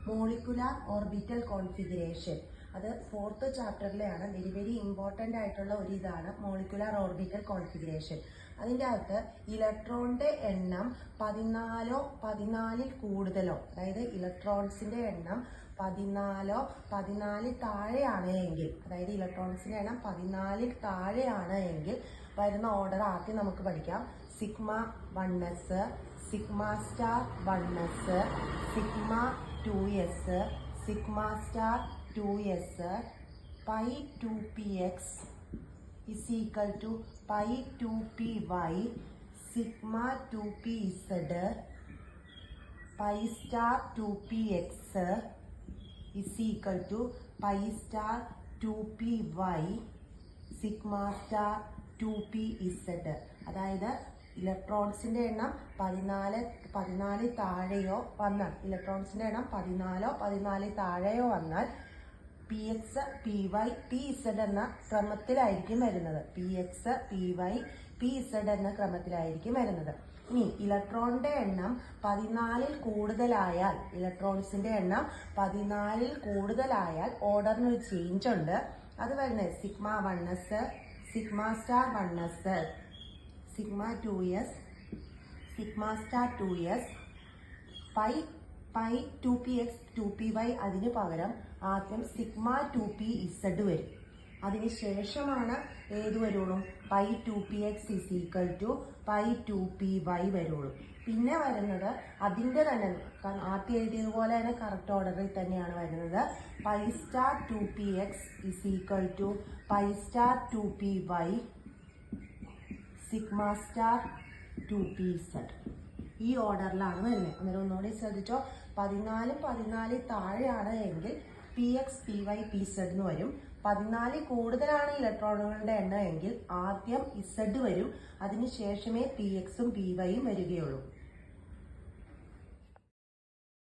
Molecular orbital configuration. അത് 4th ചാപ്റ്ററിലെയാണ്. Very important ആയിട്ടുള്ള ഒരു ഇതാണ് മോളിക്കുലാർ ഓർബിറ്റൽ കോൺഫിഗറേഷൻ. അതിൻ്റെ അകത്ത് ഇലക്ട്രോണിൻ്റെ എണ്ണം 14 14ൽ കൂടുതലോ, അതായത് ഇലക്ട്രോൺസിൻ്റെ എണ്ണം 14 14ൽ താഴെയാണ് എങ്കിൽ, അതായത് ഇലക്ട്രോൺസിൻ്റെ എണ്ണം 14ൽ താഴെയാണ് എങ്കിൽ വരുന്ന ഓർഡർ ആദ്യം നമുക്ക് പഠിക്കാം. Sigma 1s, sigma star 1s, sigma 2s, sigma star 2s, pi 2px is equal to pi 2py, sigma 2pz, pi star 2px is equal to pi star 2py, sigma star 2pz. അതായത് ഇലക്ട്രോൺസിൻ്റെ എണ്ണം 14 താഴെയോ വന്നാൽ, ഇലക്ട്രോൺസിൻ്റെ എണ്ണം 14 താഴെയോ വന്നാൽ P X P Y P Z എന്ന ക്രമത്തിലായിരിക്കും വരുന്നത്. P X P Y P Z എന്ന ക്രമത്തിലായിരിക്കും വരുന്നത്. ഇനി ഇലക്ട്രോണിൻ്റെ എണ്ണം 14ൽ കൂടുതലായാൽ, ഇലക്ട്രോൺസിൻ്റെ എണ്ണം 14ൽ കൂടുതലായാൽ ഓർഡറിന് ഒരു ചേഞ്ച് ഉണ്ട്. അത് വരുന്നത് sigma 1s, sigma star 1s, sigma 2s, sigma star 2s, pi 2px 2py. അതിന് പകരം ആദ്യം സിഗ്മ 2pz വരും. അതിന് ശേഷമാണ് ഏത് വരുള്ളൂ? Pi 2px is equal to pi 2py വരുള്ളൂ. പിന്നെ വരുന്നത് അതിൻ്റെ തന്നെ ആദ്യം എഴുതിയതുപോലെ തന്നെ കറക്റ്റ് ഓർഡറിൽ തന്നെയാണ് വരുന്നത്. Pi star 2px is equal to pi star 2py, sigma star 2pz. ഈ ഓർഡറിലാണ് വരുന്നത്. അന്നേരം ഒന്നുകൂടി ശ്രദ്ധിച്ചോ. 14 താഴെയാണ് എങ്കിൽ P X P Y P Z എന്ന് വരും. 14 കൂടുതലാണ് ഇലക്ട്രോണുകളുടെ എണ്ണം എങ്കിൽ ആദ്യം ഇസഡ് വരും. അതിനുശേഷമേ പി എക്സും പി വൈയും വരികയുള്ളൂ.